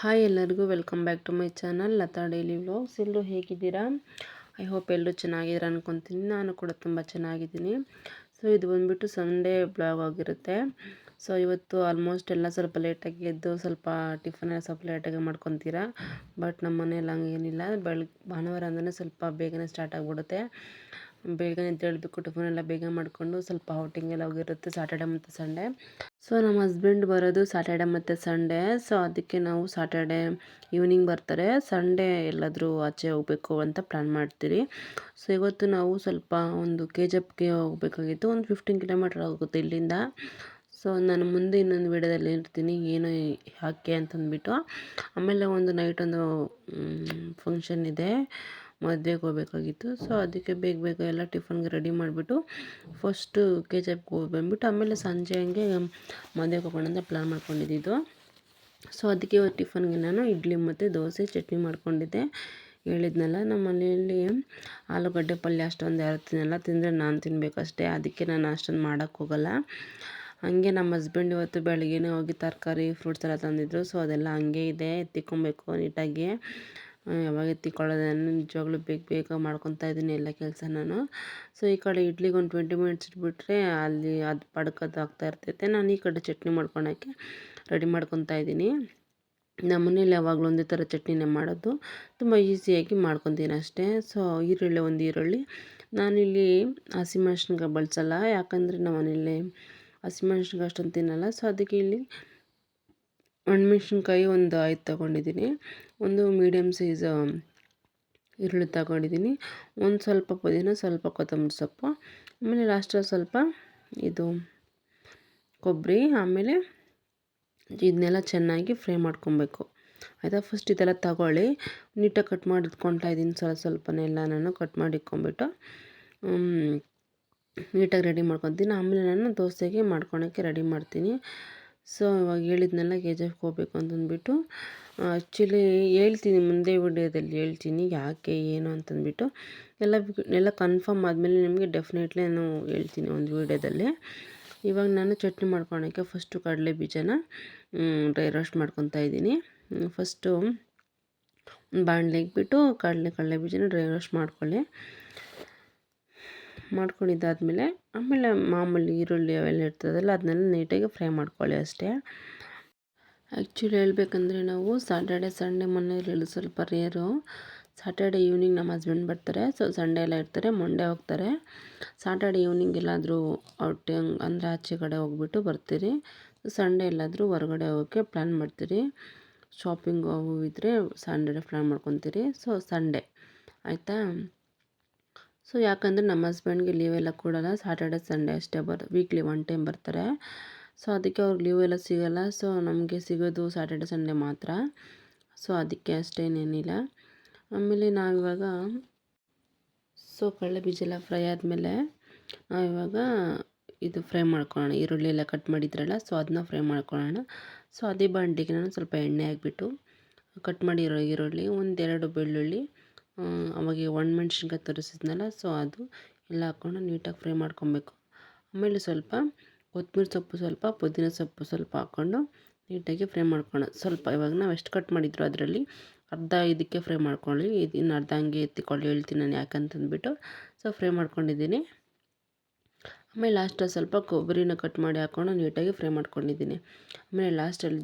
Hi ಎಲ್ಲರಿಗೂ welcome back to my channel Lata daily vlogs. ಎಲ್ಲರೂ ಹೇಗಿದ್ದೀರಾ? ಐ ಹೋಪ್ ಎಲ್ಲರೂ ಚೆನ್ನಾಗಿದ್ದೀರಾ ಅನ್ಕೊತೀನಿ. ನಾನು ಕೂಡ ತುಂಬ ಚೆನ್ನಾಗಿದ್ದೀನಿ. ಸೊ ಇದು ಬಂದುಬಿಟ್ಟು ಸಂಡೇ ಬ್ಲಾಗ್ ಆಗಿರುತ್ತೆ. ಸೊ ಇವತ್ತು ಆಲ್ಮೋಸ್ಟ್ ಎಲ್ಲ ಸ್ವಲ್ಪ ಲೇಟಾಗಿ ಎದ್ದು ಸ್ವಲ್ಪ ಟಿಫನ್ ಎಲ್ಲ ಸ್ವಲ್ಪ ಲೇಟಾಗಿ ಮಾಡ್ಕೊತೀರಾ. ಬಟ್ ನಮ್ಮ ಮನೇಲಿ ಹಂಗೇನಿಲ್ಲ. ಭಾನುವಾರ ಅಂದ್ರೆ ಸ್ವಲ್ಪ ಬೇಗನೆ ಸ್ಟಾರ್ಟ್ ಆಗಿಬಿಡುತ್ತೆ. ಬೇಗನೆ ಎದ್ದೇಳಬೇಕು, ಟಿಫನ್ ಎಲ್ಲ ಬೇಗ ಮಾಡಿಕೊಂಡು ಸ್ವಲ್ಪ ಔಟಿಂಗ್ ಎಲ್ಲ ಹೋಗಿರುತ್ತೆ ಸಾಟರ್ಡೆ ಮತ್ತು ಸಂಡೇ. ಸೊ ನಮ್ಮ ಹಸ್ಬೆಂಡ್ ಬರೋದು ಸಾಟರ್ಡೆ ಮತ್ತು ಸಂಡೇ. ಸೊ ಅದಕ್ಕೆ ನಾವು ಸಾಟರ್ಡೆ ಈವ್ನಿಂಗ್ ಬರ್ತಾರೆ, ಸಂಡೇ ಎಲ್ಲಾದರೂ ಆಚೆ ಹೋಗಬೇಕು ಅಂತ ಪ್ಲ್ಯಾನ್ ಮಾಡ್ತೀರಿ. ಸೊ ಇವತ್ತು ನಾವು ಸ್ವಲ್ಪ ಒಂದು KGFಗೆ ಹೋಗಬೇಕಾಗಿತ್ತು. ಒಂದು 15 ಕಿಲೋಮೀಟರ್ ಆಗುತ್ತೆ ಇಲ್ಲಿಂದ. ಸೊ ನಾನು ಮುಂದೆ ಇನ್ನೊಂದು ವಿಡಿಯೋದಲ್ಲಿ ಇರ್ತೀನಿ ಏನು ಯಾಕೆ ಅಂತಂದ್ಬಿಟ್ಟು. ಆಮೇಲೆ ಒಂದು ನೈಟ್ ಒಂದು ಫಂಕ್ಷನ್ ಇದೆ, ಮದುವೆಗೆ ಹೋಗಬೇಕಾಗಿತ್ತು. ಸೊ ಅದಕ್ಕೆ ಬೇಗ ಬೇಗ ಎಲ್ಲ ಟಿಫನ್ಗೆ ರೆಡಿ ಮಾಡಿಬಿಟ್ಟು ಫಸ್ಟು KGFಗೆ ಹೋಗಿ ಬಂದುಬಿಟ್ಟು ಆಮೇಲೆ ಸಂಜೆ ಹಂಗೆ ಮದುವೆಗೆ ಹೋಗೋಣ ಅಂತ ಪ್ಲ್ಯಾನ್ ಮಾಡ್ಕೊಂಡಿದ್ದು. ಸೊ ಅದಕ್ಕೆ ಇವತ್ತು ಟಿಫನ್ಗೆ ನಾನು ಇಡ್ಲಿ ಮತ್ತು ದೋಸೆ ಚಟ್ನಿ ಮಾಡ್ಕೊಂಡಿದ್ದೆ. ಹೇಳಿದ್ನಲ್ಲ, ನಮ್ಮ ಮನೆಯಲ್ಲಿ ಆಲೂಗಡ್ಡೆ ಪಲ್ಯ ಅಷ್ಟೊಂದು ಯಾರು ತಿನ್ನಲ್ಲ, ತಿಂದರೆ ನಾನು ತಿನ್ನಬೇಕಷ್ಟೇ. ಅದಕ್ಕೆ ನಾನು ಅಷ್ಟೊಂದು ಮಾಡೋಕ್ಕೋಗಲ್ಲ. ಹಂಗೆ ನಮ್ಮ ಹಸ್ಬೆಂಡ್ ಇವತ್ತು ಬೆಳಗ್ಗೆನೇ ಹೋಗಿ ತರಕಾರಿ ಫ್ರೂಟ್ಸ್ ಎಲ್ಲ ತಂದಿದ್ರು. ಸೊ ಅದೆಲ್ಲ ಹಂಗೆ ಇದೆ, ಎತ್ತಿಕೊಬೇಕು ನೀಟಾಗಿ. ಯಾವಾಗ ಎತ್ತಿಕೊಳ್ಳೋದು, ನಾನು ನಿಜವಾಗ್ಲೂ ಬೇಗ ಬೇಗ ಮಾಡ್ಕೊತಾ ಇದ್ದೀನಿ ಎಲ್ಲ ಕೆಲಸ ನಾನು. ಸೊ ಈ ಕಡೆ ಇಡ್ಲಿಗೆ ಒಂದು 20 ಮಿನಿಟ್ಸ್ ಇಟ್ಬಿಟ್ರೆ ಅಲ್ಲಿ ಅದು ಪಡ್ಕೋದು ಆಗ್ತಾ ಇರ್ತೈತೆ. ನಾನು ಈ ಕಡೆ ಚಟ್ನಿ ಮಾಡ್ಕೊಳಕ್ಕೆ ರೆಡಿ ಮಾಡ್ಕೊತಾ ಇದ್ದೀನಿ. ನಮ್ಮ ಮನೇಲಿ ಯಾವಾಗಲೂ ಒಂದೇ ಥರ ಚಟ್ನಿನೇ ಮಾಡೋದು, ತುಂಬ ಈಸಿಯಾಗಿ ಮಾಡ್ಕೊತೀನಿ ಅಷ್ಟೇ. ಸೊ ಒಂದು ಈರುಳ್ಳಿ ನಾನಿಲ್ಲಿ ಹಸಿಮೆಣ್ಸಿನ್ಕಾಯಿ ಬಳಸಲ್ಲ, ಯಾಕಂದರೆ ನಮ್ಮ ಮನೇಲಿ ಹಸಿಮೆಣ್ಸಿನ್ಕಾಯಿ ಅಷ್ಟೊಂದು ತಿನ್ನಲ್ಲ. ಸೊ ಅದಕ್ಕೆ ಇಲ್ಲಿ ಒಣಮೆಣ್ಸಿನ್ಕಾಯಿ ಒಂದು 5 ತೊಗೊಂಡಿದ್ದೀನಿ, ಒಂದು ಮೀಡಿಯಮ್ ಸೈಜ್ ಈರುಳ್ಳಿ ತಗೊಂಡಿದ್ದೀನಿ, ಒಂದು ಸ್ವಲ್ಪ ಪುದೀನ, ಸ್ವಲ್ಪ ಕೊತ್ತಂಬರಿ ಸೊಪ್ಪು, ಆಮೇಲೆ ಲಾಸ್ಟಲ್ಲಿ ಸ್ವಲ್ಪ ಇದು ಕೊಬ್ಬರಿ. ಆಮೇಲೆ ಇದನ್ನೆಲ್ಲ ಚೆನ್ನಾಗಿ ಫ್ರೈ ಮಾಡ್ಕೊಬೇಕು ಆಯಿತಾ. ಫಸ್ಟ್ ಇದೆಲ್ಲ ತಗೊಳ್ಳಿ, ನೀಟಾಗಿ ಕಟ್ ಮಾಡಿ ಇಟ್ಕೊತಾ ಇದ್ದೀನಿ. ಸ್ವಲ್ಪನೇ ಎಲ್ಲ ನಾನು ಕಟ್ ಮಾಡಿ ಇಟ್ಕೊಂಬಿಟ್ಟು ನೀಟಾಗಿ ರೆಡಿ ಮಾಡ್ಕೊತೀನಿ. ಆಮೇಲೆ ನಾನು ದೋಸೆಗೆ ಮಾಡ್ಕೊಳಕ್ಕೆ ರೆಡಿ ಮಾಡ್ತೀನಿ. ಸೊ ಇವಾಗ ಹೇಳಿದ್ನೆಲ್ಲ KGFಗೆ ಹೋಗ್ಬೇಕು ಅಂತಂದ್ಬಿಟ್ಟು ಆ್ಯಕ್ಚುಲಿ ಹೇಳ್ತೀನಿ, ಮುಂದೆ ವಿಡಿಯೋದಲ್ಲಿ ಹೇಳ್ತೀನಿ ಯಾಕೆ ಏನು ಅಂತಂದ್ಬಿಟ್ಟು. ಎಲ್ಲ ಕನ್ಫರ್ಮ್ ಆದಮೇಲೆ ನಿಮಗೆ ಡೆಫಿನೆಟ್ಲಿ ನಾನು ಹೇಳ್ತೀನಿ ಒಂದು ವಿಡಿಯೋದಲ್ಲಿ. ಇವಾಗ ನಾನು ಚಟ್ನಿ ಮಾಡ್ಕೊಳಕ್ಕೆ ಫಸ್ಟು ಕಡಲೆ ಬೀಜನ ಡ್ರೈ ರೋಸ್ಟ್ ಮಾಡ್ಕೊತಾ ಇದ್ದೀನಿ. ಫಸ್ಟು ಒಂದು ಬಾಣಲೆಗೆ ಇಟ್ಬಿಟ್ಟು ಕಡಲೆ ಬೀಜನ ಡ್ರೈ ರೋಸ್ಟ್ ಮಾಡ್ಕೊಂಡಿದ್ದಾದಮೇಲೆ ಆಮೇಲೆ ಮಾಮೂಲಿ ಈರುಳ್ಳಿ ಅವೆಲ್ಲ ಇರ್ತದಲ್ಲ ಅದನ್ನೆಲ್ಲ ನೀಟಾಗಿ ಫ್ರೈ ಮಾಡ್ಕೊಳ್ಳಿ ಅಷ್ಟೇ. ಆ್ಯಕ್ಚುಲಿ ಹೇಳ್ಬೇಕಂದ್ರೆ ನಾವು ಸಾಟರ್ಡೆ ಸಂಡೇ ಮನೇಲಿ ಸ್ವಲ್ಪ ರೇರು. ಸಾಟರ್ಡೆ ಈವ್ನಿಂಗ್ ನಮ್ಮ ಹಸ್ಬೆಂಡ್ ಬರ್ತಾರೆ, ಸೊ ಸಂಡೇ ಎಲ್ಲ ಇರ್ತಾರೆ, ಮಂಡೇ ಹೋಗ್ತಾರೆ. ಸಾಟರ್ಡೆ ಈವ್ನಿಂಗ್ ಎಲ್ಲಾದರೂ ಔಟಿಂಗ್ ಅಂದರೆ ಆಚೆ ಕಡೆ ಹೋಗ್ಬಿಟ್ಟು ಬರ್ತೀರಿ. ಸಂಡೇ ಎಲ್ಲಾದರೂ ಹೊರಗಡೆ ಹೋಗೋಕ್ಕೆ ಪ್ಲ್ಯಾನ್ ಮಾಡ್ತೀರಿ. ಶಾಪಿಂಗ್ ಹೋಗಿದ್ರೆ ಸಂಡೇ ಪ್ಲ್ಯಾನ್ ಮಾಡ್ಕೊತೀರಿ. ಸೊ ಸಂಡೇ ಆಯಿತಾ. ಸೊ ಯಾಕಂದರೆ ನಮ್ಮ ಹಸ್ಬೆಂಡ್ಗೆ ಲೀವೆಲ್ಲ ಕೊಡೋಲ್ಲ, ಸಾಟರ್ಡೆ ಸಂಡೇ ಅಷ್ಟೇ ವೀಕ್ಲಿ 1 ಟೈಮ್ ಬರ್ತಾರೆ. ಸೊ ಅದಕ್ಕೆ ಅವ್ರಿಗೆ ಲೀವ್ ಎಲ್ಲ ಸಿಗೋಲ್ಲ. ಸೊ ನಮಗೆ ಸಿಗೋದು ಸಾಟರ್ಡೆ ಸಂಡೇ ಮಾತ್ರ. ಸೊ ಅದಕ್ಕೆ ಅಷ್ಟೇನೇನಿಲ್ಲ. ಆಮೇಲೆ ನಾವಿವಾಗ ಕಡಲೆ ಬೀಜ ಎಲ್ಲ ಫ್ರೈ ಆದಮೇಲೆ ನಾವಿವಾಗ ಇದು ಫ್ರೈ ಮಾಡ್ಕೊಳ್ಳೋಣ, ಈರುಳ್ಳಿ ಎಲ್ಲ ಕಟ್ ಮಾಡಿದ್ರಲ್ಲ, ಸೊ ಅದನ್ನ ಫ್ರೈ ಮಾಡ್ಕೊಳ್ಳೋಣ. ಸೊ ಅದೇ ಬಾಂಡಿಗೆ ನಾನು ಸ್ವಲ್ಪ ಎಣ್ಣೆ ಹಾಕ್ಬಿಟ್ಟು ಕಟ್ ಮಾಡಿರೋ ಈರುಳ್ಳಿ, 1-2 ಬೆಳ್ಳುಳ್ಳಿ, ಅವಾಗ ಒಣಮೆಣ್ಸಿನ್ಕಾಯಿ ತರಿಸಿದ್ನಲ್ಲ, ಸೊ ಅದು ಎಲ್ಲ ಹಾಕ್ಕೊಂಡು ನೀಟಾಗಿ ಫ್ರೈ ಮಾಡ್ಕೊಬೇಕು. ಆಮೇಲೆ ಸ್ವಲ್ಪ ಕೊತ್ತಂಬರಿ ಸೊಪ್ಪು, ಸ್ವಲ್ಪ ಪುದೀನ ಸೊಪ್ಪು ಸ್ವಲ್ಪ ಹಾಕ್ಕೊಂಡು ನೀಟಾಗಿ ಫ್ರೈ ಮಾಡ್ಕೊಳ್ಳೋಣ. ಸ್ವಲ್ಪ ಇವಾಗ ನಾವು ಎಷ್ಟು ಕಟ್ ಮಾಡಿದ್ರು ಅದರಲ್ಲಿ ಅರ್ಧ ಇದಕ್ಕೆ ಫ್ರೈ ಮಾಡ್ಕೊಳ್ಳಿ, ಇನ್ನು ಅರ್ಧ ಹಂಗೆ ಎತ್ತಿಕೊಳ್ಳಿ, ಹೇಳ್ತೀನಿ ನಾನು ಯಾಕಂತಂದ್ಬಿಟ್ಟು. ಸೊ ಫ್ರೈ ಮಾಡ್ಕೊಂಡಿದ್ದೀನಿ. ಆಮೇಲೆ ಲಾಸ್ಟಲ್ಲಿ ಸ್ವಲ್ಪ ಕೊಬ್ಬರಿನ ಕಟ್ ಮಾಡಿ ಹಾಕ್ಕೊಂಡು ನೀಟಾಗಿ ಫ್ರೈ ಮಾಡ್ಕೊಂಡಿದ್ದೀನಿ. ಆಮೇಲೆ ಲಾಸ್ಟಲ್ಲಿ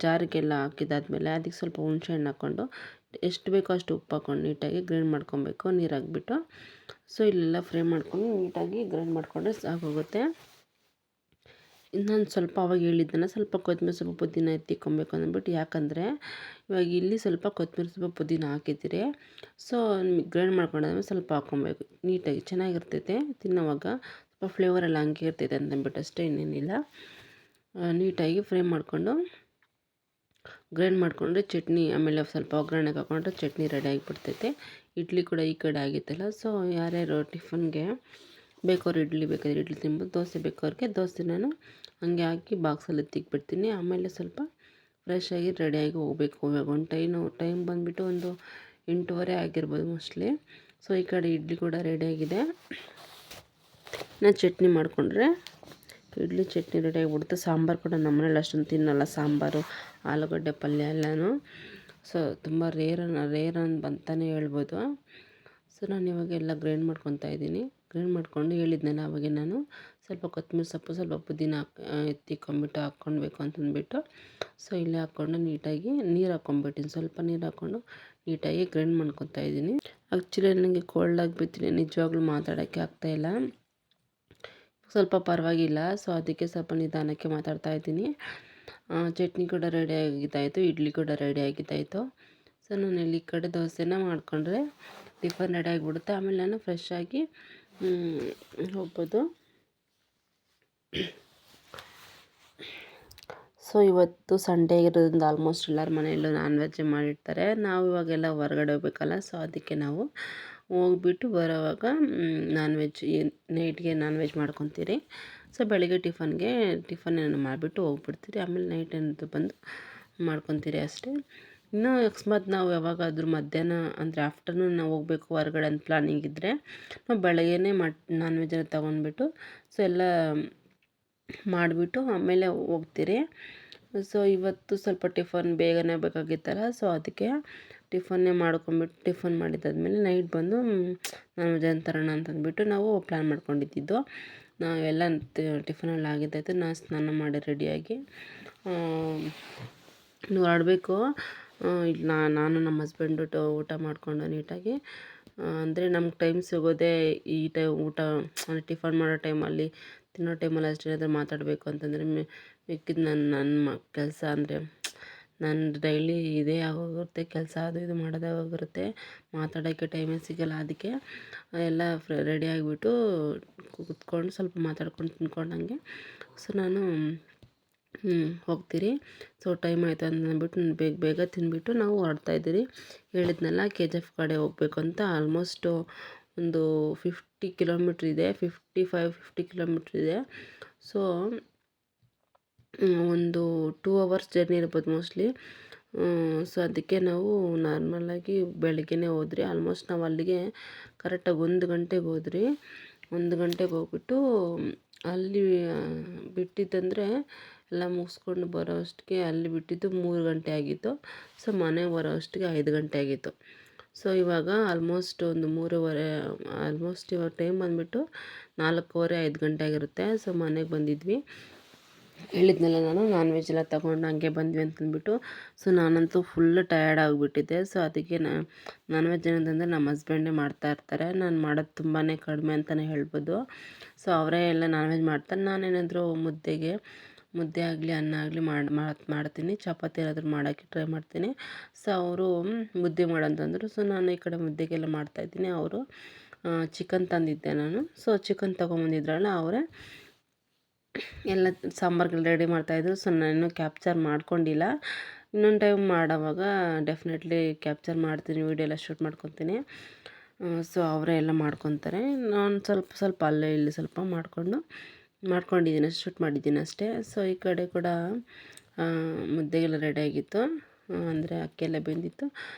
ಜಾರಿಗೆಲ್ಲ ಹಾಕಿದಾದ್ಮೇಲೆ ಅದಕ್ಕೆ ಸ್ವಲ್ಪ ಹುಣಸೆಹಣ್ಣು ಹಾಕ್ಕೊಂಡು ಎಷ್ಟು ಬೇಕೋ ಅಷ್ಟು ಉಪ್ಪು ಹಾಕ್ಕೊಂಡು ನೀಟಾಗಿ ಗ್ರೈಂಡ್ ಮಾಡ್ಕೊಬೇಕು, ನೀರು ಹಾಕ್ಬಿಟ್ಟು. ಸೊ ಇಲ್ಲೆಲ್ಲ ಫ್ರೈ ಮಾಡ್ಕೊಂಡು ನೀಟಾಗಿ ಗ್ರೈಂಡ್ ಮಾಡಿಕೊಂಡ್ರೆ ಸಾಕಾಗುತ್ತೆ. ಇನ್ನೊಂದು ಸ್ವಲ್ಪ ಅವಾಗ ಹೇಳಿದ್ದನ್ನು ಸ್ವಲ್ಪ ಕೊತ್ತಂಬರಿ ಸೊಪ್ಪು ಪುದೀನ ಎತ್ತಿಕೊಬೇಕು ಅಂದ್ಬಿಟ್ಟು, ಯಾಕಂದರೆ ಇವಾಗ ಇಲ್ಲಿ ಸ್ವಲ್ಪ ಕೊತ್ತಂಬರಿ ಸೊಪ್ಪು ಪುದೀನ ಹಾಕಿದ್ದೀರಿ. ಸೊ ಗ್ರೈಂಡ್ ಮಾಡ್ಕೊಂಡಾದ್ಮೇಲೆ ಸ್ವಲ್ಪ ಹಾಕ್ಕೊಬೇಕು, ನೀಟಾಗಿ ಚೆನ್ನಾಗಿರ್ತೈತೆ ತಿನ್ನೋವಾಗ. ಸ್ವಲ್ಪ ಫ್ಲೇವರ್ ಎಲ್ಲ ಹಂಗೆ ಇರ್ತೈತೆ ಅಂತಂದ್ಬಿಟ್ಟು ಅಷ್ಟೇ, ಇನ್ನೇನಿಲ್ಲ. ನೀಟಾಗಿ ಫ್ರೈ ಮಾಡಿಕೊಂಡು ಗ್ರೈಂಡ್ ಮಾಡಿಕೊಂಡ್ರೆ ಚಟ್ನಿ, ಆಮೇಲೆ ಸ್ವಲ್ಪ ಒಗ್ಗರಣೆಗೆ ಹಾಕ್ಕೊಂಡ್ರೆ ಚಟ್ನಿ ರೆಡಿ ಆಗಿಬಿಡ್ತೈತೆ. ಇಡ್ಲಿ ಕೂಡ ಈ ಕಡೆ ಆಗಿತ್ತಲ್ಲ. ಸೊ ಯಾರ್ಯಾರು ಟಿಫನ್ಗೆ ಬೇಕವ್ರು ಇಡ್ಲಿ ಬೇಕಾದ್ರೆ ಇಡ್ಲಿ ತಿನ್ಬೋದು, ದೋಸೆ ಬೇಕವ್ರಿಗೆ ದೋಸೆ ನಾನು ಹಂಗೆ ಹಾಕಿ ಬಾಕ್ಸಲ್ಲಿ ಎತ್ತಿಕ್ಬಿಡ್ತೀನಿ. ಆಮೇಲೆ ಸ್ವಲ್ಪ ಫ್ರೆಶ್ ಆಗಿ ರೆಡಿಯಾಗಿ ಹೋಗ್ಬೇಕು. ಇವಾಗ ಒಂದು ಟೈಮ್ ಬಂದುಬಿಟ್ಟು ಒಂದು 8:30 ಆಗಿರ್ಬೋದು ಮೋಸ್ಟ್ಲಿ. ಸೊ ಈ ಕಡೆ ಇಡ್ಲಿ ಕೂಡ ರೆಡಿಯಾಗಿದೆ. ನಾನು ಚಟ್ನಿ ಮಾಡಿಕೊಂಡ್ರೆ ಇಡ್ಲಿ ಚಟ್ನಿ ರೆಡಿ ಆಗಿಬಿಡುತ್ತೆ. ಸಾಂಬಾರು ಕೂಡ ನಮ್ಮನೇಲಿ ಅಷ್ಟೊಂದು ತಿನ್ನಲ್ಲ ಸಾಂಬಾರು, ಆಲೂಗಡ್ಡೆ ಪಲ್ಯ ಎಲ್ಲನೂ. ಸೊ ತುಂಬ ರೇರ್ ಅಂತಲೇ ಹೇಳ್ಬೋದು. ಸೊ ನಾನು ಇವಾಗೆಲ್ಲ ಗ್ರೈಂಡ್ ಮಾಡ್ಕೊತಾ ಇದ್ದೀನಿ. ಗ್ರೈಂಡ್ ಮಾಡ್ಕೊಂಡು ಹೇಳಿದ್ನಲ್ಲ ಅವಾಗೆ ನಾನು, ಸ್ವಲ್ಪ ಕೊತ್ತಂಬರಿ ಸೊಪ್ಪು, ಸ್ವಲ್ಪ ಪುದೀನ ಎತ್ತಿಕೊಂಬಿಟ್ಟು ಹಾಕ್ಕೊಳ್ಬೇಕು ಅಂತಂದ್ಬಿಟ್ಟು, ಸೊ ಇಲ್ಲೇ ಹಾಕ್ಕೊಂಡು ನೀಟಾಗಿ ನೀರು ಹಾಕ್ಕೊಂಬಿಟ್ಟಿನಿ. ಸ್ವಲ್ಪ ನೀರು ಹಾಕ್ಕೊಂಡು ನೀಟಾಗಿ ಗ್ರೈಂಡ್ ಮಾಡ್ಕೊತಾ ಇದ್ದೀನಿ. ಆ್ಯಕ್ಚುಲಿ ನನಗೆ ಕೋಲ್ಡ್ ಆಗಿಬಿಟ್ಟಿದೆ, ನಿಜವಾಗ್ಲೂ ಮಾತಾಡೋಕ್ಕೆ ಆಗ್ತಾಯಿಲ್ಲ. ಸ್ವಲ್ಪ ಪರವಾಗಿಲ್ಲ, ಸೊ ಅದಕ್ಕೆ ಸ್ವಲ್ಪ ನಿಧಾನಕ್ಕೆ ಮಾತಾಡ್ತಾ ಇದ್ದೀನಿ. ಚಟ್ನಿ ಕೂಡ ರೆಡಿ ಆಗಿದ್ದಾಯಿತು, ಇಡ್ಲಿ ಕೂಡ ರೆಡಿ ಆಗಿದ್ದಾಯಿತು. ಸೊ ನಾನು ಇಲ್ಲಿ ಈ ಕಡೆ ದೋಸೆನ ಮಾಡಿಕೊಂಡ್ರೆ ಟಿಫನ್ ರೆಡಿ ಆಗಿಬಿಡುತ್ತೆ. ಆಮೇಲೆ ನಾನು ಫ್ರೆಶ್ ಆಗಿ ಹೋಗ್ಬೋದು. ಸೊ ಇವತ್ತು ಸಂಡೇ ಇರೋದ್ರಿಂದ ಆಲ್ಮೋಸ್ಟ್ ಎಲ್ಲರ ಮನೆಯಲ್ಲೂ ನಾನ್ ವೆಜ್ ಮಾಡಿರ್ತಾರೆ. ನಾವು ಇವಾಗೆಲ್ಲ ಹೊರಗಡೆ ಹೋಗ್ಬೇಕಲ್ಲ, ಸೊ ಅದಕ್ಕೆ ನಾವು ಹೋಗ್ಬಿಟ್ಟು ಬರೋವಾಗ ನಾನ್ ವೆಜ್ ನೈಟ್ಗೆ ನಾನ್ ವೆಜ್ ಮಾಡ್ಕೊತೀರಿ. ಸೊ ಬೆಳಗ್ಗೆ ಟಿಫನ್ ಮಾಡಿಬಿಟ್ಟು ಹೋಗ್ಬಿಡ್ತೀರಿ. ಆಮೇಲೆ ನೈಟ್ ಏನಾದ್ರು ಬಂದು ಮಾಡ್ಕೊತೀರಿ ಅಷ್ಟೇ. ಇನ್ನೂ ಅಕಸ್ಮಾತ್ ನಾವು ಯಾವಾಗಾದರೂ ಮಧ್ಯಾಹ್ನ ಅಂದರೆ ಆಫ್ಟರ್ನೂನ್ ನಾವು ಹೋಗಬೇಕು ಹೊರಗಡೆ ಅಂತ ಪ್ಲಾನಿಂಗ್ ಇದ್ದರೆ, ನಾವು ಬೆಳಗ್ಗೆನೇ ನಾನ್ ವೆಜ್ಜನ್ನು ತೊಗೊಂಡ್ಬಿಟ್ಟು ಸೊ ಎಲ್ಲ ಮಾಡಿಬಿಟ್ಟು ಆಮೇಲೆ ಹೋಗ್ತೀರಿ. ಸೊ ಇವತ್ತು ಸ್ವಲ್ಪ ಟಿಫನ್ ಬೇಗನೆ ಬೇಕಾಗಿತ್ತಲ್ಲ, ಸೊ ಅದಕ್ಕೆ ಟಿಫನ್ನೇ ಮಾಡ್ಕೊಂಬಿಟ್ಟು ಟಿಫನ್ ಮಾಡಿದ್ದಾದ್ಮೇಲೆ ನೈಟ್ ಬಂದು ನಾನ್ ವೆಜ್ ತರೋಣ ಅಂತಂದ್ಬಿಟ್ಟು ನಾವು ಪ್ಲ್ಯಾನ್ ಮಾಡ್ಕೊಂಡಿದ್ದು. ನಾವೆಲ್ಲ ಟಿಫನೆಲ್ಲ ಆಗಿದ್ದಾಯಿತು. ನಾನು ಸ್ನಾನ ಮಾಡಿ ರೆಡಿಯಾಗಿ ಹೊರಡಬೇಕು. ನಾನು ನಮ್ಮ ಹಸ್ಬೆಂಡು ಊಟ ಮಾಡಿಕೊಂಡು ನೀಟಾಗಿ, ಅಂದರೆ ನಮ್ಗೆ ಟೈಮ್ ಸಿಗೋದೇ ಈ ಊಟ ಅಂದರೆ ಟಿಫನ್ ಮಾಡೋ ಟೈಮಲ್ಲಿ, ತಿನ್ನೋ ಟೈಮಲ್ಲಿ ಅಷ್ಟೇ. ಏನಾದರೂ ಮಾತಾಡಬೇಕು ಅಂತಂದರೆ ಮಿಕ್ಕಿದ್ದು ನನ್ನ ಕೆಲಸ ಅಂದರೆ ನನ್ನ ಡೈಲಿ ಇದೇ ಆಗೋಗಿರುತ್ತೆ ಕೆಲಸ, ಅದು ಇದು ಮಾಡೋದೇ ಆಗೋಗಿರುತ್ತೆ, ಮಾತಾಡೋಕ್ಕೆ ಟೈಮೇ ಸಿಗೋಲ್ಲ. ಅದಕ್ಕೆ ಎಲ್ಲ ರೆಡಿ ಆಗಿಬಿಟ್ಟು ಕೂತ್ಕೊಂಡು ಸ್ವಲ್ಪ ಮಾತಾಡ್ಕೊಂಡು ತಿನ್ಕೊಂಡಂಗೆ ಸೊ ನಾನು ಹೋಗ್ತೀರಿ. ಸೊ ಟೈಮ್ ಆಯಿತು ಅಂದ್ಬಿಟ್ಟು ಬೇಗ ತಿಂದುಬಿಟ್ಟು ನಾವು ಹೊರಡ್ತಾಯಿದ್ದೀರಿ. ಹೇಳಿದ್ನಲ್ಲ KGF ಕಡೆ ಹೋಗಬೇಕು ಅಂತ. ಆಲ್ಮೋಸ್ಟು ಒಂದು 50 ಕಿಲೋಮೀಟ್ರ್ ಇದೆ, 50 ಕಿಲೋಮೀಟ್ರ್ ಇದೆ. ಸೊ ಒಂದು 2 ಅವರ್ಸ್ ಜರ್ನಿ ಇರ್ಬೋದು ಮೋಸ್ಟ್ಲಿ. ಸೊ ಅದಕ್ಕೆ ನಾವು ನಾರ್ಮಲಾಗಿ ಬೆಳಗ್ಗೆನೇ ಹೋದ್ರಿ. ಆಲ್ಮೋಸ್ಟ್ ನಾವು ಅಲ್ಲಿಗೆ ಕರೆಕ್ಟಾಗಿ 1 ಗಂಟೆಗೆ ಹೋದ್ರಿ. 1 ಗಂಟೆಗೆ ಹೋಗ್ಬಿಟ್ಟು ಅಲ್ಲಿ ಬಿಟ್ಟಿದ್ದಂದರೆ ಎಲ್ಲ ಮುಗಿಸ್ಕೊಂಡು ಬರೋ ಅಷ್ಟಿಗೆ ಅಲ್ಲಿ ಬಿಟ್ಟಿದ್ದು 3 ಗಂಟೆ ಆಗಿತ್ತು. ಸೊ ಮನೆಗೆ ಬರೋ ಅಷ್ಟಿಗೆ 5 ಗಂಟೆ ಆಗಿತ್ತು. ಸೊ ಇವಾಗ ಆಲ್ಮೋಸ್ಟ್ ಒಂದು 3:30, ಆಲ್ಮೋಸ್ಟ್ ಇವಾಗ ಟೈಮ್ ಬಂದುಬಿಟ್ಟು 4:15 5 ಗಂಟೆ ಆಗಿರುತ್ತೆ. ಸೊ ಮನೆಗೆ ಬಂದಿದ್ವಿ. ಹೇಳಿದ್ನಲ್ಲ ನಾನು ನಾನ್ ವೆಜ್ ಎಲ್ಲ ತೊಗೊಂಡು ಹಂಗೆ ಬಂದ್ವಿ ಅಂತಂದ್ಬಿಟ್ಟು. ಸೊ ನಾನಂತೂ ಫುಲ್ ಟಯರ್ಡ್ ಆಗಿಬಿಟ್ಟಿದ್ದೆ. ಸೊ ಅದಕ್ಕೆ ನಾನ್ ವೆಜ್ ಏನಂತಂದರೆ ನಮ್ಮ ಹಸ್ಬೆಂಡೇ ಮಾಡ್ತಾಯಿರ್ತಾರೆ. ನಾನು ಮಾಡೋದು ತುಂಬಾ ಕಡಿಮೆ ಅಂತಲೇ ಹೇಳ್ಬೋದು. ಸೊ ಅವರೇ ಎಲ್ಲ ನಾನ್ ವೆಜ್ ಮಾಡ್ತಾರೆ. ನಾನೇನಾದರೂ ಮುದ್ದೆ ಆಗಲಿ ಅನ್ನ ಆಗಲಿ ಮಾಡ್ತೀನಿ. ಚಪಾತಿ ಏನಾದರೂ ಮಾಡೋಕ್ಕೆ ಟ್ರೈ ಮಾಡ್ತೀನಿ. ಸೊ ಅವರು ಮುದ್ದೆ ಮಾಡಂತಂದರು. ಸೊ ನಾನು ಈ ಕಡೆ ಮುದ್ದೆಗೆಲ್ಲ ಮಾಡ್ತಾಯಿದ್ದೀನಿ. ಅವರು ಚಿಕನ್ ತಂದಿದ್ದೆ ನಾನು. ಸೊ ಚಿಕನ್ ತೊಗೊಂಬಂದಿದ್ರಲ್ಲ ಅವರೇ ಎಲ್ಲ ಸಾಂಬಾರ್ಗಳು ರೆಡಿ ಮಾಡ್ತಾಯಿದ್ರು. ಸೊ ನಾನು ಕ್ಯಾಪ್ಚರ್ ಮಾಡ್ಕೊಂಡಿಲ್ಲ. ಇನ್ನೊಂದು ಟೈಮ್ ಮಾಡೋವಾಗ ಡೆಫಿನೆಟ್ಲಿ ಕ್ಯಾಪ್ಚರ್ ಮಾಡ್ತೀನಿ, ವೀಡಿಯೋ ಎಲ್ಲ ಶೂಟ್ ಮಾಡ್ಕೊತೀನಿ. ಸೊ ಅವರೇ ಎಲ್ಲ ಮಾಡ್ಕೊತಾರೆ. ನಾನು ಸ್ವಲ್ಪ ಅಲ್ಲೇ ಇಲ್ಲಿ ಸ್ವಲ್ಪ ಮಾಡ್ಕೊಂಡಿದ್ದೀನಿ, ಶೂಟ್ ಮಾಡಿದ್ದೀನಿ ಅಷ್ಟೇ. ಸೊ ಈ ಕಡೆ ಕೂಡ ಮುದ್ದೆಗೆಲ್ಲ ರೆಡಿಯಾಗಿತ್ತು, ಅಂದರೆ ಅಕ್ಕಿಯೆಲ್ಲ ಬೆಂದಿತ್ತು.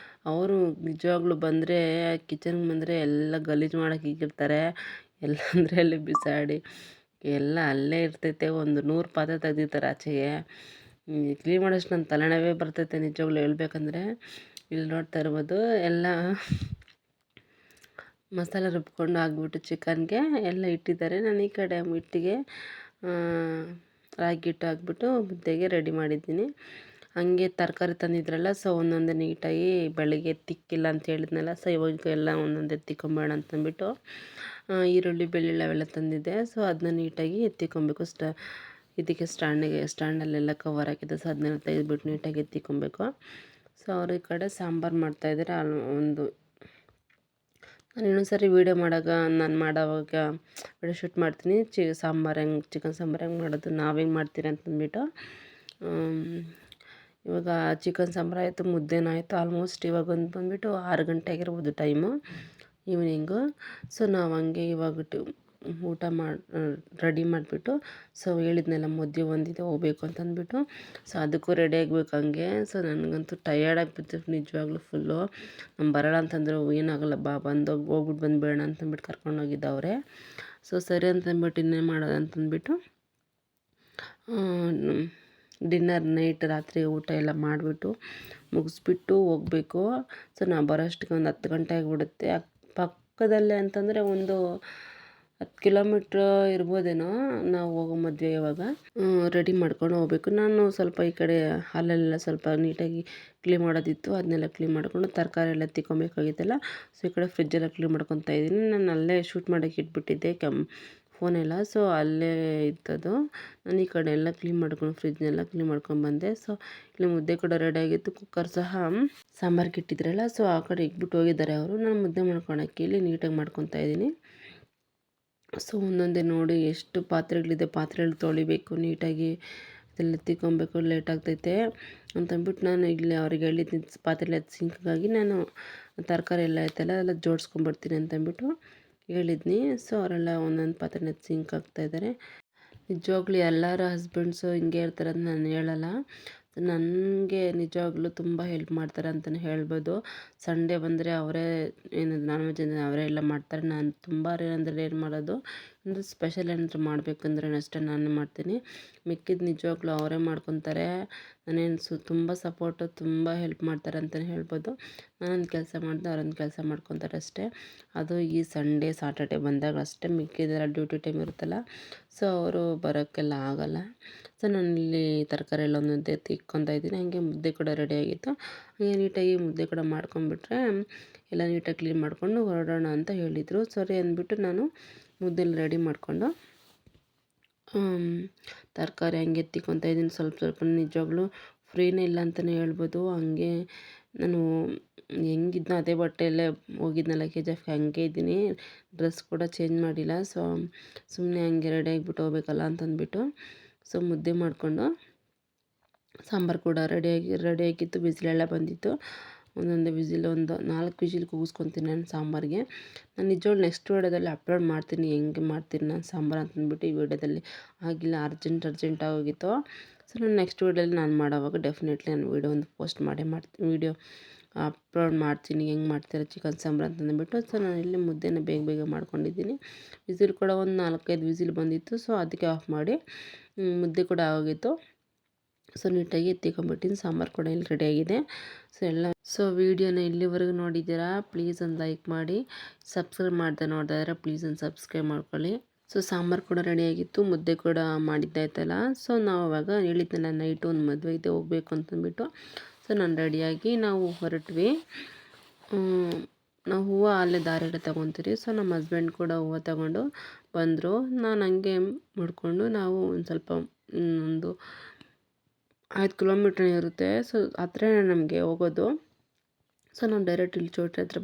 ಅವರು ನಿಜವಾಗ್ಲೂ ಬಂದರೆ ಕಿಚನ್ಗೆ ಬಂದರೆ ಎಲ್ಲ ಗಲೀಜು ಮಾಡೋಕೆ ಹೀಗಿರ್ತಾರೆ. ಎಲ್ಲ ಅಂದರೆ ಅಲ್ಲಿ ಬಿಸಾಡಿ ಎಲ್ಲ ಅಲ್ಲೇ ಇರ್ತೈತೆ. ಒಂದು 100 ಪಾತ್ರೆ ತೆಗ್ದಿರ್ತಾರೆ ಆಚೆಗೆ. ಕ್ಲೀನ್ ಮಾಡೋಷ್ಟು ನನ್ನ ತಲೆನೋವೇ ಬರ್ತೈತೆ ನಿಜವಾಗ್ಲೂ ಹೇಳ್ಬೇಕಂದ್ರೆ. ಇಲ್ಲಿ ನೋಡ್ತಾ ಇರ್ಬೋದು ಎಲ್ಲ ಮಸಾಲೆ ರುಬ್ಕೊಂಡು ಹಾಕ್ಬಿಟ್ಟು ಚಿಕನ್ಗೆ ಎಲ್ಲ ಇಟ್ಟಿದ್ದಾರೆ. ನಾನು ಈ ಕಡೆ ಹಿಟ್ಟಿಗೆ ರಾಗಿ ಹಿಟ್ಟು ಹಾಕ್ಬಿಟ್ಟು ಮುದ್ದೆಗೆ ರೆಡಿ ಮಾಡಿದ್ದೀನಿ. ಹಂಗೆ ತರಕಾರಿ ತಂದಿದ್ರಲ್ಲ, ಸೊ ಒಂದೊಂದೇ ನೀಟಾಗಿ ಬೆಳಗ್ಗೆ ತಿಕ್ಕಿಲ್ಲ ಅಂತ ಹೇಳಿದ್ನಲ್ಲ, ಸೊ ಇವಾಗ ಎಲ್ಲ ಒಂದೊಂದೇ ಎತ್ತಿಕೊಂಬೇಡ ಅಂತಂದ್ಬಿಟ್ಟು ಈರುಳ್ಳಿ ಬೆಳ್ಳುಳ್ಳಿ ಅವೆಲ್ಲ ತಂದಿದ್ದೆ. ಸೊ ಅದನ್ನ ನೀಟಾಗಿ ಎತ್ತಿಕೊಬೇಕು. ಇದಕ್ಕೆ ಸ್ಟ್ಯಾಂಡಲ್ಲೆಲ್ಲ ಕವರ್ ಹಾಕಿದ್ದೆ. ಸೊ ಅದನ್ನೆಲ್ಲ ತೆಗೆದುಬಿಟ್ಟು ನೀಟಾಗಿ ಎತ್ತಿಕೊಬೇಕು. ಸೊ ಅವರು ಈ ಕಡೆ ಸಾಂಬಾರು ಮಾಡ್ತಾಯಿದ್ದಾರೆ. ನಾನು ಇನ್ನೊಂದು ಸರಿ ವೀಡಿಯೋ ಮಾಡೋವಾಗ ವೀಡಿಯೋ ಶೂಟ್ ಮಾಡ್ತೀನಿ. ಚಿಕನ್ ಸಾಂಬಾರು ಹೆಂಗೆ ಮಾಡೋದು, ನಾವು ಹೆಂಗೆ ಮಾಡ್ತೀರಿ ಅಂತಂದ್ಬಿಟ್ಟು. ಇವಾಗ ಚಿಕನ್ ಸಾಂಬಾರು ಆಯಿತು, ಮುದ್ದೆನೂ ಆಯಿತು. ಆಲ್ಮೋಸ್ಟ್ ಇವಾಗ ಬಂದುಬಿಟ್ಟು 6 ಗಂಟೆ ಆಗಿರ್ಬೋದು ಟೈಮು, ಈವ್ನಿಂಗು. ಸೊ ನಾವು ಹಂಗೆ ಇವಾಗ ಊಟ ರೆಡಿ ಮಾಡಿಬಿಟ್ಟು, ಸೊ ಹೇಳಿದ್ನೆಲ್ಲ ಮದುವೆ ಒಂದಿದೆ ಹೋಗ್ಬೇಕು ಅಂತಂದ್ಬಿಟ್ಟು, ಸೊ ಅದಕ್ಕೂ ರೆಡಿ ಆಗಬೇಕು ಹಂಗೆ. ಸೊ ನನಗಂತೂ ಟಯರ್ಡ್ ಆಗಿಬಿಡ್ತು ನಿಜವಾಗ್ಲೂ ಫುಲ್ಲು. ನಾನು ಬರೋಣ ಅಂತಂದ್ರೆ ಏನಾಗಲ್ಲ ಬಾ ಹೋಗ್ಬಿಟ್ಟು ಬಂದುಬೇಡ ಅಂತಂದ್ಬಿಟ್ಟು ಕರ್ಕೊಂಡೋಗಿದ್ದವ್ರೆ. ಸೊ ಸರಿ ಅಂತಂದ್ಬಿಟ್ಟು ಇನ್ನೇನು ಮಾಡೋದು ಅಂತಂದ್ಬಿಟ್ಟು ಡಿನ್ನರ್ ನೈಟ್ ರಾತ್ರಿ ಊಟ ಎಲ್ಲ ಮಾಡಿಬಿಟ್ಟು ಮುಗಿಸ್ಬಿಟ್ಟು ಹೋಗಬೇಕು. ಸೊ ನಾವು ಬರೋಷ್ಟಕ್ಕೆ ಒಂದು 10 ಗಂಟೆ ಆಗಿಬಿಡುತ್ತೆ. ಪಕ್ಕದಲ್ಲೇ ಅಂತಂದರೆ ಒಂದು 10 ಕಿಲೋಮೀಟ್ರ್ ಇರ್ಬೋದೇನೋ ನಾವು ಹೋಗೋ ಮದುವೆ. ಇವಾಗ ರೆಡಿ ಮಾಡ್ಕೊಂಡು ಹೋಗ್ಬೇಕು. ನಾನು ಸ್ವಲ್ಪ ಈ ಕಡೆ ಹಾಲಲ್ಲೆಲ್ಲ ಸ್ವಲ್ಪ ನೀಟಾಗಿ ಕ್ಲೀನ್ ಮಾಡೋದಿತ್ತು, ಅದನ್ನೆಲ್ಲ ಕ್ಲೀನ್ ಮಾಡಿಕೊಂಡು ತರಕಾರಿ ಎಲ್ಲ ತಿಕ್ಕೊಬೇಕಾಗಿತ್ತಲ್ಲ. ಸೊ ಈ ಕಡೆ ಫ್ರಿಜ್ಜೆಲ್ಲ ಕ್ಲೀನ್ ಮಾಡ್ಕೊತಾ ಇದ್ದೀನಿ. ನಾನು ಅಲ್ಲೇ ಶೂಟ್ ಮಾಡೋಕ್ಕೆ ಇಟ್ಬಿಟ್ಟಿದ್ದೆ ಫೋನೆಲ್ಲ. ಸೊ ಅಲ್ಲೇ ಇತ್ತದು. ನಾನು ಈ ಕಡೆ ಎಲ್ಲ ಕ್ಲೀನ್ ಮಾಡ್ಕೊಂಡು ಫ್ರಿಜ್ನೆಲ್ಲ ಕ್ಲೀನ್ ಮಾಡ್ಕೊಂಡ್ಬಂದೆ. ಸೊ ಇಲ್ಲಿ ಮುದ್ದೆ ಕೂಡ ರೆಡಿಯಾಗಿತ್ತು. ಕುಕ್ಕರ್ ಸಹ ಸಾಂಬಾರ್ಗೆ ಇಟ್ಟಿದ್ರಲ್ಲ, ಸೊ ಆ ಕಡೆ ಇಟ್ಬಿಟ್ಟು ಹೋಗಿದ್ದಾರೆ ಅವರು. ನಾನು ಮುದ್ದೆ ಮಾಡ್ಕೊಳಕ್ಕೆ ಇಲ್ಲಿ ನೀಟಾಗಿ ಮಾಡ್ಕೊತಾ ಇದ್ದೀನಿ. ಸೊ ಒಂದೊಂದೇ ನೋಡಿ ಎಷ್ಟು ಪಾತ್ರೆಗಳಿದೆ, ಪಾತ್ರೆಗಳು ತೊಳಿಬೇಕು ನೀಟಾಗಿ, ಅದೆಲ್ಲ ತಿಕ್ಕೊಬೇಕು, ಲೇಟ್ ಆಗ್ತೈತೆ ಅಂತಂದ್ಬಿಟ್ಟು ನಾನು ಇಲ್ಲಿ ಅವ್ರಿಗೆ ಹೇಳಿದ್ದೀನಿ ಪಾತ್ರೆ ಸಿಂಕ್ಗಾಗಿ ನಾನು ತರಕಾರಿ ಎಲ್ಲ ಐತಲ್ಲ ಎಲ್ಲ ಜೋಡಿಸ್ಕೊಂಡ್ಬರ್ತೀನಿ ಅಂತಂದ್ಬಿಟ್ಟು ಹೇಳಿದ್ನಿ. ಸೊ ಅವರೆಲ್ಲ ಒಂದೊಂದು ಪಾತ್ರೆನ ಸಿಂಕ್ ಆಗ್ತಾಯಿದ್ದಾರೆ. ನಿಜವಾಗ್ಲೂ ಎಲ್ಲರ ಹಸ್ಬೆಂಡ್ಸು ಹಿಂಗೆ ಇರ್ತಾರೆ ಅಂತ ನಾನು ಹೇಳಲ್ಲ. ನನಗೆ ನಿಜವಾಗ್ಲೂ ತುಂಬ ಹೆಲ್ಪ್ ಮಾಡ್ತಾರೆ ಅಂತಲೇ ಹೇಳ್ಬೋದು. ಸಂಡೇ ಬಂದರೆ ಅವರೇ ಏನದು ನಾನ್ ವೆಜ್ ಅಂದರೆ ಅವರೇ ಎಲ್ಲ ಮಾಡ್ತಾರೆ. ನಾನು ತುಂಬ ಅಂದರೆ ಏನು ಮಾಡೋದು ಅಂದರೆ ಸ್ಪೆಷಲ್ ಏನಾದರೂ ಮಾಡಬೇಕಂದ್ರೆ ಅಷ್ಟೇ ನಾನೇ ಮಾಡ್ತೀನಿ. ಮಿಕ್ಕಿದ್ದು ನಿಜವಾಗ್ಲೂ ಅವರೇ ಮಾಡ್ಕೊತಾರೆ. ನಾನೇನು ತುಂಬ ಸಪೋರ್ಟು, ತುಂಬ ಹೆಲ್ಪ್ ಮಾಡ್ತಾರೆ ಅಂತಲೇ ಹೇಳ್ಬೋದು. ನಾನೊಂದು ಕೆಲಸ ಮಾಡಿದೆ ಅವರೊಂದು ಕೆಲಸ ಮಾಡ್ಕೊತಾರೆ ಅಷ್ಟೇ. ಅದು ಈ ಸಂಡೇ ಸಾಟರ್ಡೆ ಬಂದಾಗ ಅಷ್ಟೇ. ಮಿಕ್ಕಿದೆಲ್ಲ ಡ್ಯೂಟಿ ಟೈಮ್ ಇರುತ್ತಲ್ಲ, ಸೊ ಅವರು ಬರೋಕ್ಕೆಲ್ಲ ಆಗೋಲ್ಲ. ಸೊ ನಾನಿಲ್ಲಿ ತರಕಾರಿ ಎಲ್ಲ ಒಂದೊಂದೇ ತಿಕ್ಕೊತಾ ಇದ್ದೀನಿ. ಹಾಗೆ ಮುದ್ದೆ ಕೂಡ ರೆಡಿಯಾಗಿತ್ತು. ಹಾಗೆ ನೀಟಾಗಿ ಮುದ್ದೆ ಕೂಡ ಮಾಡ್ಕೊಂಬಿಟ್ರೆ ಎಲ್ಲ ನೀಟಾಗಿ ಕ್ಲೀನ್ ಮಾಡಿಕೊಂಡು ಹೊರಡೋಣ ಅಂತ ಹೇಳಿದರು. ಸರಿ ಅಂದ್ಬಿಟ್ಟು ನಾನು ಮುದ್ದೆಲ್ಲ ರೆಡಿ ಮಾಡಿಕೊಂಡು ತರಕಾರಿ ಹಂಗೆ ತಿಕ್ಕೊತಾ ಇದ್ದೀನಿ. ಸ್ವಲ್ಪ ನಿಜವಾಗ್ಲೂ ಫ್ರೀನೇ ಇಲ್ಲ ಅಂತಲೇ ಹೇಳ್ಬೋದು. ಹಂಗೆ ನಾನು ಹೆಂಗಿದ್ನೋ ಅದೇ ಬಟ್ಟೆಯಲ್ಲೇ ಹೋಗಿದ್ನಲ್ಲ KGF ಹಂಗೆ ಇದ್ದೀನಿ. ಡ್ರೆಸ್ ಕೂಡ ಚೇಂಜ್ ಮಾಡಿಲ್ಲ. ಸೊ ಸುಮ್ಮನೆ ಹಂಗೆ ರೆಡಿ ಆಗಿಬಿಟ್ಟು ಹೋಗ್ಬೇಕಲ್ಲ ಅಂತಂದ್ಬಿಟ್ಟು ಸೊ ಮುದ್ದೆ ಮಾಡಿಕೊಂಡು ಸಾಂಬಾರು ಕೂಡ ರೆಡಿಯಾಗಿತ್ತು. ವಿಸಿಲೆಲ್ಲ ಬಂದಿತ್ತು. ಒಂದೊಂದೇ ವಿಸಿಲ್ ಒಂದು 4 ವಿಸಿಲ್ ಕೂಗಿಸ್ಕೊತೀನಿ ನಾನು ಸಾಂಬಾರಿಗೆ. ನಾನು ನಿಜವಾಗ್ಲೂ ನೆಕ್ಸ್ಟ್ ವಿಡಿಯೋದಲ್ಲಿ ಅಪ್ಲೋಡ್ ಮಾಡ್ತೀನಿ ಹೆಂಗೆ ಮಾಡ್ತೀನಿ ನಾನು ಸಾಂಬಾರು ಅಂತಂದ್ಬಿಟ್ಟು. ಈ ವಿಡಿಯೋದಲ್ಲಿ ಆಗಿಲ್ಲ, ಅರ್ಜೆಂಟ್ ಆಗೋಗಿತ್ತು. ಸೊ ನಾನು ನೆಕ್ಸ್ಟ್ ವಿಡಿಯೋದಲ್ಲಿ ನಾನು ಮಾಡೋವಾಗ ಡೆಫಿನೆಟ್ಲಿ ನಾನು ಒಂದು ಪೋಸ್ಟ್ ವಿಡಿಯೋ ಅಪ್ಲೋಡ್ ಮಾಡ್ತೀನಿ ಹೆಂಗೆ ಮಾಡ್ತೀರಾ ಚಿಕನ್ ಸಾಂಬಾರು ಅಂತಂದ್ಬಿಟ್ಟು. ಸೊ ನಾನು ಇಲ್ಲಿ ಮುದ್ದೆನ ಬೇಗ ಮಾಡ್ಕೊಂಡಿದ್ದೀನಿ. ವಿಸಿಲ್ ಕೂಡ ಒಂದು 4-5 ವಿಸಿಲ್ ಬಂದಿತ್ತು. ಸೊ ಅದಕ್ಕೆ ಆಫ್ ಮಾಡಿ ಮುದ್ದೆ ಕೂಡ ಆಗೋಗಿತ್ತು. ಸೊ ನೀಟಾಗಿ ಎತ್ತಿಕೊಂಡ್ಬಿಟ್ಟಿನಿ. ಸಾಂಬಾರು ಕೂಡ ಇಲ್ಲಿ ರೆಡಿಯಾಗಿದೆ. ಸೊ ವೀಡಿಯೋನ ಇಲ್ಲಿವರೆಗೂ ನೋಡಿದ್ದೀರಾ, ಪ್ಲೀಸ್ ಒಂದು ಲೈಕ್ ಮಾಡಿ. ಸಬ್ಸ್ಕ್ರೈಬ್ ನೋಡ್ತಾ ಇದ್ದಾರೆ ಪ್ಲೀಸ್ ಒಂದು ಸಬ್ಸ್ಕ್ರೈಬ್ ಮಾಡ್ಕೊಳ್ಳಿ. ಸೊ ಸಾಂಬಾರು ಕೂಡ ರೆಡಿಯಾಗಿತ್ತು, ಮುದ್ದೆ ಕೂಡ ಮಾಡಿದ್ದಾಯ್ತಲ್ಲ. ಸೊ ನಾವು ಅವಾಗ ಹೇಳಿದ್ನಲ್ಲ ನೈಟು ಒಂದು ಮದುವೆ ಇದೆ ಹೋಗಬೇಕು ಅಂತಂದ್ಬಿಟ್ಟು. ಸೊ ನಾನು ರೆಡಿಯಾಗಿ ನಾವು ಹೊರಟ್ವಿ. ನಾವು ಹೂವು ಅಲ್ಲೇ ದಾರಿಯಲ್ಲಿ ತೊಗೊತೀರಿ. ಸೊ ನಮ್ಮ ಹಸ್ಬೆಂಡ್ ಕೂಡ ಹೂವು ತಗೊಂಡು ಬಂದರು. ನಾನು ಹಂಗೆ ಮಾಡ್ಕೊಂಡು ನಾವು ಒಂದು ಸ್ವಲ್ಪ ಒಂದು 5 ಕಿಲೋಮೀಟ್ರ್ ಇರುತ್ತೆ. ಸೊ ಹತ್ರನೇ ನಮಗೆ ಹೋಗೋದು. ಸೊ ನಾವು ಡೈರೆಕ್ಟ್ ಇಲ್ಲಿ ಚೌಟ್ರಿ ಹತ್ರ